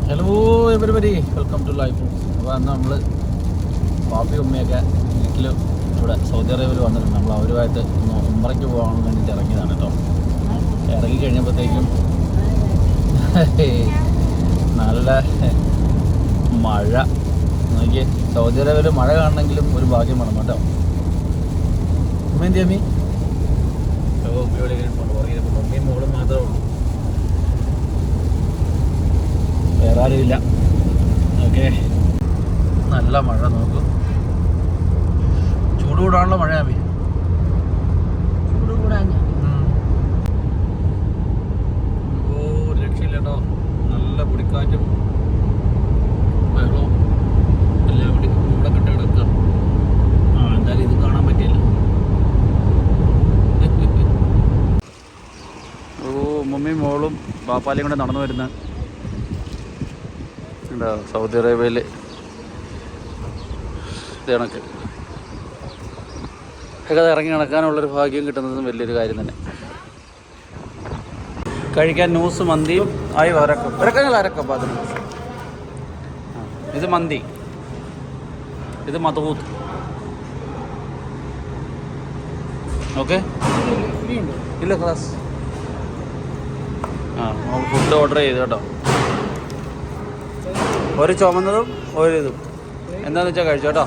Hello everybody, welcome to life. അപ്പോൾ അന്ന് നമ്മൾ പാപ്പി ഉമ്മയൊക്കെ വീട്ടിൽ ഇവിടെ സൗദി അറേബ്യയിൽ വന്നിട്ടുണ്ട്. നമ്മൾ അവരുമായിട്ട് ഉംറയ്ക്ക് പോകാൻ വേണ്ടിയിട്ട് ഇറങ്ങിയതാണ് കേട്ടോ. ഇറങ്ങി കഴിഞ്ഞപ്പോഴത്തേക്കും നല്ല മഴ നോക്കി. സൗദി അറേബ്യയിൽ മഴ കാണണമെങ്കിലും ഒരു ഭാഗ്യം വേണം കേട്ടോ. ഉമ്മ എന്ത് ചെയ്യാമി? ഉമ്മയും മോളും മാത്രമേ ഉള്ളൂ, വേറെ ആരുമില്ല. ഓക്കെ, നല്ല മഴ നോക്കും. ചൂട് കൂടാനുള്ള മഴയാമി. രക്ഷയില്ല കേട്ടോ. നല്ല പൊടിക്കാറ്റും വെള്ളവും എല്ലാം കൂടി ഇവിടെ കെട്ട് കിടക്കുക. എന്തായാലും ഇത് കാണാൻ പറ്റില്ല. മമ്മിയും മോളും പാപ്പാലയും കൂടെ നടന്നു വരുന്ന സൗദി അറേബ്യയിൽ ഇത് കണക്ക് ഒക്കെ ഇറങ്ങി നടക്കാനുള്ളൊരു ഭാഗ്യം കിട്ടുന്നതും വലിയൊരു കാര്യം തന്നെ. കഴിക്കാൻ ന്യൂസ് മന്തിയും ആയി അരക്കപ്പം അത്. ഇത് മന്തി, ഇത് മധൂത്ത്. ഓക്കെ, ഇല്ല ക്ലാസ്. ഫുഡ് ഓർഡർ ചെയ്തു കേട്ടോ. ഒരു ചുമന്നതും ഒരു ഇതും എന്താണെന്ന് വെച്ചാൽ കഴിച്ചോ കേട്ടോ.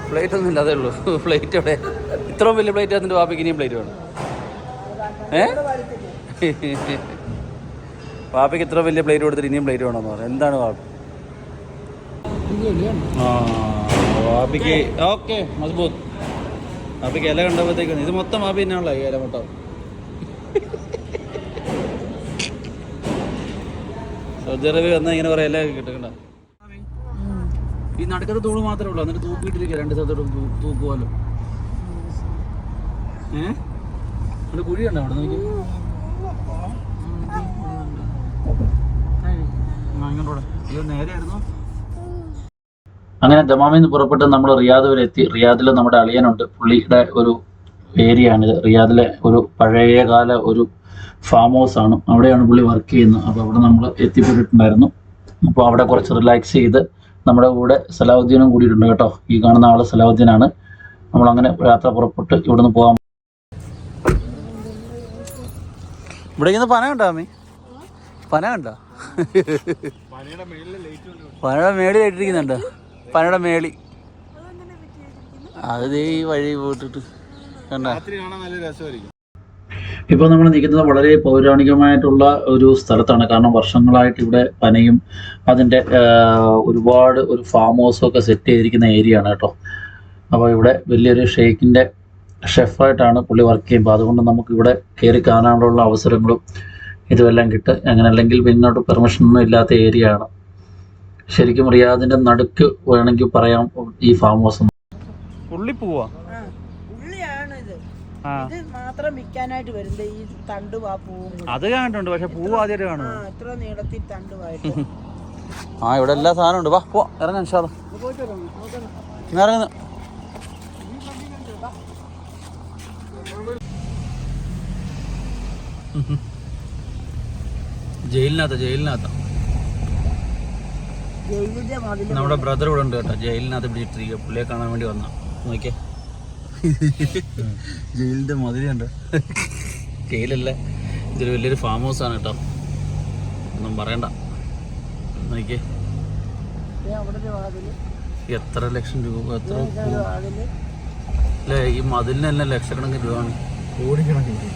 പ്ലേറ്റ് ഒന്നും ഇല്ല, അതേ ഉള്ളൂ. പ്ലേറ്റ് എവിടെ? ഇത്രയും വലിയ പ്ലേറ്റ് അതിൻ്റെ പാപ്പിക്ക് ഇനിയും പ്ലേറ്റ് വേണം. പാപ്പിക്ക് ഇത്ര വലിയ പ്ലേറ്റ് കൊടുത്തിട്ട് ഇനിയും പ്ലേറ്റ് വേണമെന്ന് പറയാം. എന്താണ് പാപ്പി? പാപ്പിക്ക് ഓക്കെ മസ്ബൂത്ത്. പാപ്പിക്ക് ഇല കണ്ടപ്പോഴത്തേക്കാണ് ഇത് മൊത്തം പാപ്പി തന്നെയാണല്ലോ ഈ ഇല മൊത്തം. സൗദി അറേബ്യ വന്നാൽ ഇങ്ങനെ കുറേ എല്ലാം കിട്ടണ്ട. ഈ നടക്കത്തെ തൂണ് മാത്രമേ ഉള്ളൂ, എന്നിട്ട് തൂക്കിയിട്ടിരിക്കുക. രണ്ട് സ്ഥലത്തോട്ടും തൂക്കുമല്ലോ. അവിടെ കുഴി ഉണ്ടോ അവിടെ നോക്കി? ഇങ്ങോട്ടോടെ ഇത് നേരെയായിരുന്നു. അങ്ങനെ ദമാമിൽ നിന്ന് പുറപ്പെട്ട് നമ്മൾ റിയാദ് വരെ എത്തി. റിയാദിൽ നമ്മുടെ അളിയനുണ്ട്, പുള്ളിയുടെ ഒരു ഏരിയ ആണിത്. റിയാദിലെ ഒരു പഴയകാല ഒരു ഫാം ഹൗസ് ആണ്, അവിടെയാണ് പുള്ളി വർക്ക് ചെയ്യുന്നത്. അപ്പോൾ അവിടെ നമ്മൾ എത്തിപ്പെട്ടിട്ടുണ്ടായിരുന്നു. അപ്പോൾ അവിടെ കുറച്ച് റിലാക്സ് ചെയ്ത് നമ്മുടെ കൂടെ സലാഹുദ്ദീനും കൂടിയിട്ടുണ്ട് കേട്ടോ. ഈ കാണുന്ന ആൾ സലാഹുദ്ദീനാണ്. നമ്മളങ്ങനെ യാത്ര പുറപ്പെട്ട് ഇവിടെ നിന്ന് പോകാം. ഇവിടെ ഇങ്ങനെ പന കണ്ടോ അമ്മി? പന കണ്ടോ? പനയുടെ മേളിൽ ഇട്ടിരിക്കുന്നുണ്ട്. പനയുടെ മേളി അത് ഈ വഴി പോയിട്ടിട്ട് കണ്ടോ. ഇപ്പോൾ നമ്മൾ നിൽക്കുന്നത് വളരെ പൗരാണികമായിട്ടുള്ള ഒരു സ്ഥലത്താണ്. കാരണം വർഷങ്ങളായിട്ട് ഇവിടെ പനയും അതിൻ്റെ ഒരുപാട് ഒരു ഫാം ഹൗസും ഒക്കെ സെറ്റ് ചെയ്തിരിക്കുന്ന ഏരിയ ആണ് കേട്ടോ. അപ്പോൾ ഇവിടെ വലിയൊരു ഷെയ്ഖിൻ്റെ ഷെഫായിട്ടാണ് പുള്ളി വർക്ക് ചെയ്യുമ്പോൾ അതുകൊണ്ട് നമുക്ക് ഇവിടെ കയറി കാണാനുള്ള അവസരങ്ങളും ഇതുമെല്ലാം കിട്ടും. അങ്ങനെ അല്ലെങ്കിൽ പിന്നോട്ട് പെർമിഷനൊന്നും ഇല്ലാത്ത ഏരിയ ആണ്. ശരിക്കും റിയാദിൻ്റെ നടുക്ക് വേണമെങ്കിൽ പറയാം ഈ ഫാം ഹൗസ്. ഉള്ളിപ്പൂവാ മാത്രം വിൽക്കാനായിട്ട് വരുന്നത് ഈ തണ്ടുവാ പൂവും. അത് കണ്ടിട്ടുണ്ട്, പക്ഷെ പൂവ് ആദ്യമായിട്ട് കാണുന്നു. ഇത്ര നീളത്തിൽ തണ്ടുവായിട്ട്. ഇവിടെ എല്ലാ സാധനം ഉണ്ട്. വാ പോ, ഇറങ്ങാൻ ഇറങ്ങുന്നു. ജയിലിനകത്ത നമ്മുടെ ബ്രദർ ഇവിടെ ഉണ്ട് കേട്ടോ. ജയിലിനകത്ത് പിടിച്ചിട്ടിരിക്കുക. പുള്ളിയെ കാണാൻ വേണ്ടി വന്ന നോക്കിയേ. ജയിലിൻ്റെ മതിലുണ്ട്. ജയിലല്ല, ഇതൊരു വലിയൊരു ഫാം ഹൗസ് ആണ് കേട്ടോ. ഒന്നും പറയണ്ട. നോക്കിയേ, എത്ര ലക്ഷം രൂപ, എത്ര അല്ലേ ഈ മതിലിന് തന്നെ ലക്ഷക്കണക്കിന് രൂപയാണ്. കോടിക്കണക്കിന്.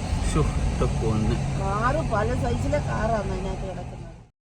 പൊന്ന് കാറ് പല സൈസിലെ കാറാണ് അതിനകത്ത് കിടക്കുന്നത്.